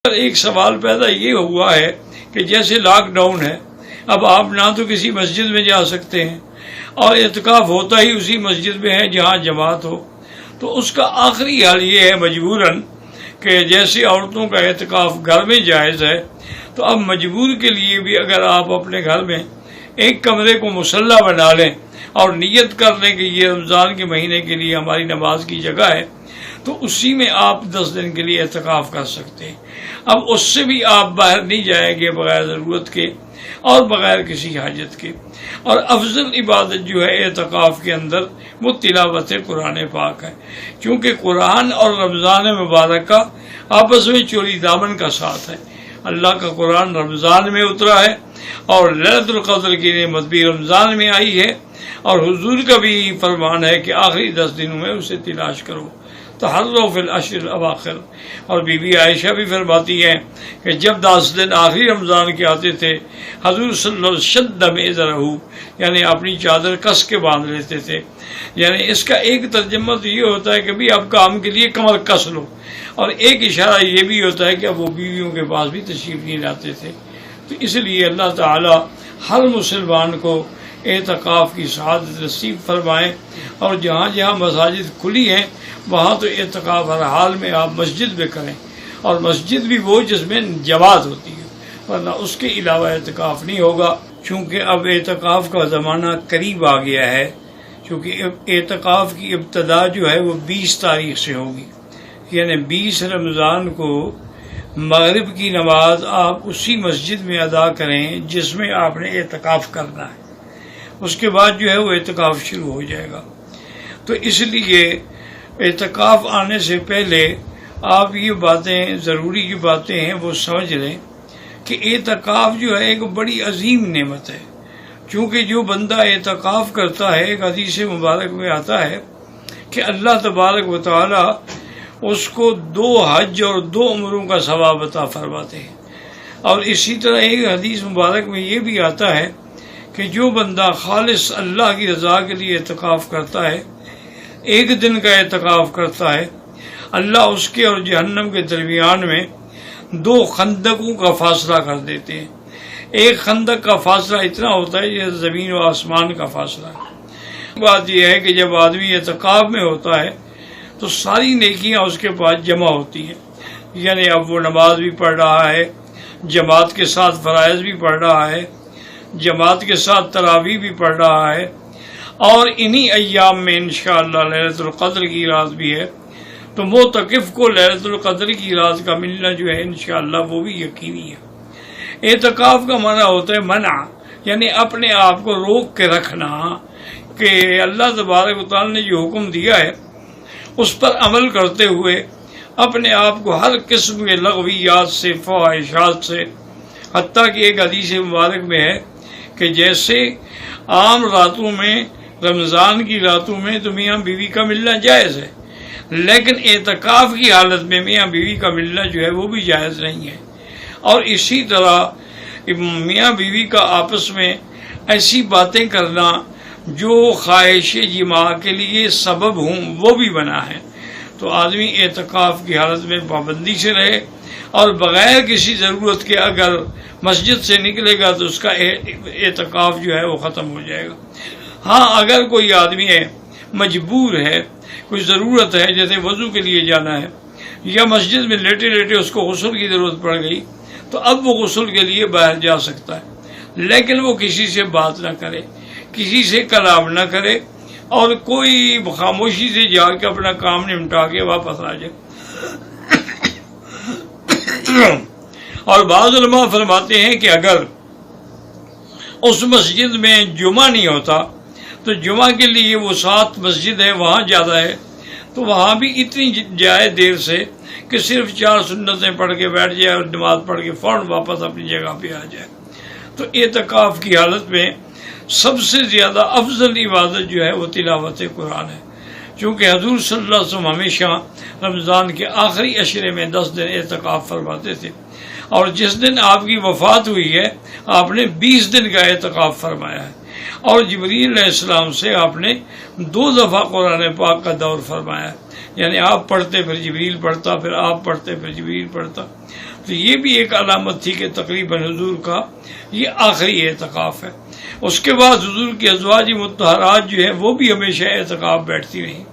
ایک سوال پیدا یہ ہوا ہے کہ جیسے لاک ڈاؤن ہے، اب آپ نہ تو کسی مسجد میں جا سکتے ہیں اور اعتکاف ہوتا ہی اسی مسجد میں ہے جہاں جماعت ہو، تو اس کا آخری حل یہ ہے مجبوراً کہ جیسے عورتوں کا اعتکاف گھر میں جائز ہے، تو اب مجبور کے لیے بھی اگر آپ اپنے گھر میں ایک کمرے کو مصلی بنا لیں اور نیت کر لیں کہ یہ رمضان کے مہینے کے لیے ہماری نماز کی جگہ ہے، تو اسی میں آپ 10 دن کے لیے اعتکاف کر سکتے ہیں۔ اب اس سے بھی آپ باہر نہیں جائیں گے بغیر ضرورت کے اور بغیر کسی حاجت کے۔ اور افضل عبادت جو ہے اعتکاف کے اندر وہ تلاوت قرآن پاک ہے، کیونکہ قرآن اور رمضان مبارک کا آپس میں چوری دامن کا ساتھ ہے۔ اللہ کا قرآن رمضان میں اترا ہے اور لیلۃ القدر کی نعمت بھی رمضان میں آئی ہے، اور حضور کا بھی فرمان ہے کہ آخری 10 دنوں میں اسے تلاش کرو، تحروا فی العشر الاواخر۔ اور بی بی عائشہ بھی فرماتی ہیں کہ جب 10 دن آخری رمضان کے آتے تھے، حضور صلی اللہ علیہ وسلم شد میزرہ، یعنی اپنی چادر کس کے باندھ لیتے تھے۔ یعنی اس کا ایک ترجمہ تو یہ ہوتا ہے کہ بھی اب کام کے لیے کمر کس لو، اور ایک اشارہ یہ بھی ہوتا ہے کہ اب وہ بیویوں کے پاس بھی تشریف نہیں لاتے تھے۔ تو اس لیے اللہ تعالی ہر مسلمان کو اعتکاف کی سعادت نصیب فرمائیں، اور جہاں جہاں مساجد کھلی ہیں وہاں تو اعتکاف ہر حال میں آپ مسجد میں کریں، اور مسجد بھی وہ جس میں جماعت ہوتی ہے، ورنہ اس کے علاوہ اعتکاف نہیں ہوگا۔ چونکہ اب اعتکاف کا زمانہ قریب آ گیا ہے، چونکہ اعتکاف کی ابتدا جو ہے وہ 20 تاریخ سے ہوگی، یعنی 20 رمضان کو مغرب کی نماز آپ اسی مسجد میں ادا کریں جس میں آپ نے اعتکاف کرنا ہے، اس کے بعد جو ہے وہ اعتکاف شروع ہو جائے گا۔ تو اس لیے اعتکاف آنے سے پہلے آپ یہ باتیں، ضروری جو باتیں ہیں وہ سمجھ لیں کہ اعتکاف جو ہے ایک بڑی عظیم نعمت ہے، چونکہ جو بندہ اعتکاف کرتا ہے، ایک حدیث مبارک میں آتا ہے کہ اللہ تبارک و تعالی اس کو 2 حج اور 2 عمروں کا ثواب عطا فرماتے ہیں۔ اور اسی طرح ایک حدیث مبارک میں یہ بھی آتا ہے کہ جو بندہ خالص اللہ کی رضا کے لیے اعتکاف کرتا ہے، 1 دن کا اعتکاف کرتا ہے، اللہ اس کے اور جہنم کے درمیان میں 2 خندقوں کا فاصلہ کر دیتے ہیں۔ ایک خندق کا فاصلہ اتنا ہوتا ہے جیسے زمین و آسمان کا فاصلہ ہے۔ بات یہ ہے کہ جب آدمی اعتکاف میں ہوتا ہے تو ساری نیکیاں اس کے پاس جمع ہوتی ہیں، یعنی اب وہ نماز بھی پڑھ رہا ہے، جماعت کے ساتھ فرائض بھی پڑھ رہا ہے، جماعت کے ساتھ تراویح بھی پڑھ رہا ہے، اور انہی ایام میں انشاءاللہ لیلۃ القدر کی رات بھی ہے، تو معتکف کو لیلۃ القدر کی رات کا ملنا جو ہے انشاءاللہ وہ بھی یقینی ہے۔ اعتکاف کا معنی ہوتا ہے منع، یعنی اپنے آپ کو روک کے رکھنا کہ اللہ تبارک و تعالی نے جو حکم دیا ہے اس پر عمل کرتے ہوئے اپنے آپ کو ہر قسم کے لغویات سے، فواحشات سے، حتیٰ کہ ایک حدیث مبارک میں ہے کہ جیسے عام راتوں میں، رمضان کی راتوں میں تو میاں بیوی کا ملنا جائز ہے، لیکن اعتکاف کی حالت میں میاں بیوی کا ملنا جو ہے وہ بھی جائز نہیں ہے۔ اور اسی طرح میاں بیوی کا آپس میں ایسی باتیں کرنا جو خواہش جماع کے لیے سبب ہوں وہ بھی منع ہے۔ تو آدمی اعتکاف کی حالت میں پابندی سے رہے، اور بغیر کسی ضرورت کے اگر مسجد سے نکلے گا تو اس کا اعتکاف جو ہے وہ ختم ہو جائے گا۔ ہاں اگر کوئی آدمی ہے، مجبور ہے، کوئی ضرورت ہے، جیسے وضو کے لیے جانا ہے، یا مسجد میں لیٹے لیٹے اس کو غسل کی ضرورت پڑ گئی، تو اب وہ غسل کے لیے باہر جا سکتا ہے، لیکن وہ کسی سے بات نہ کرے، کسی سے کلام نہ کرے، اور کوئی خاموشی سے جا کے اپنا کام نمٹا کے واپس آ جائے۔ اور بعض علماء فرماتے ہیں کہ اگر اس مسجد میں جمعہ نہیں ہوتا تو جمعہ کے لیے وہ 7 مسجد ہے، وہاں زیادہ ہے، تو وہاں بھی اتنی جائے دیر سے کہ صرف 4 سنتیں پڑھ کے بیٹھ جائے اور نماز پڑھ کے فوراً واپس اپنی جگہ پہ آ جائے۔ تو اعتکاف کی حالت میں سب سے زیادہ افضل عبادت جو ہے وہ تلاوت قرآن ہے، چونکہ حضور صلی اللہ علیہ وسلم ہمیشہ رمضان کے آخری عشرے میں 10 دن اعتکاف فرماتے تھے، اور جس دن آپ کی وفات ہوئی ہے آپ نے 20 دن کا اعتکاف فرمایا ہے، اور جبریل علیہ السلام سے آپ نے 2 دفعہ قرآن پاک کا دور فرمایا ہے، یعنی آپ پڑھتے پھر جبریل پڑھتا، پھر آپ پڑھتے پھر جبریل پڑھتا۔ تو یہ بھی ایک علامت تھی کہ تقریباً حضور کا یہ آخری اعتکاف ہے. اس کے بعد حضور کی ازواج مطہرات جو ہیں وہ بھی ہمیشہ اعتکاف بیٹھتی رہیں.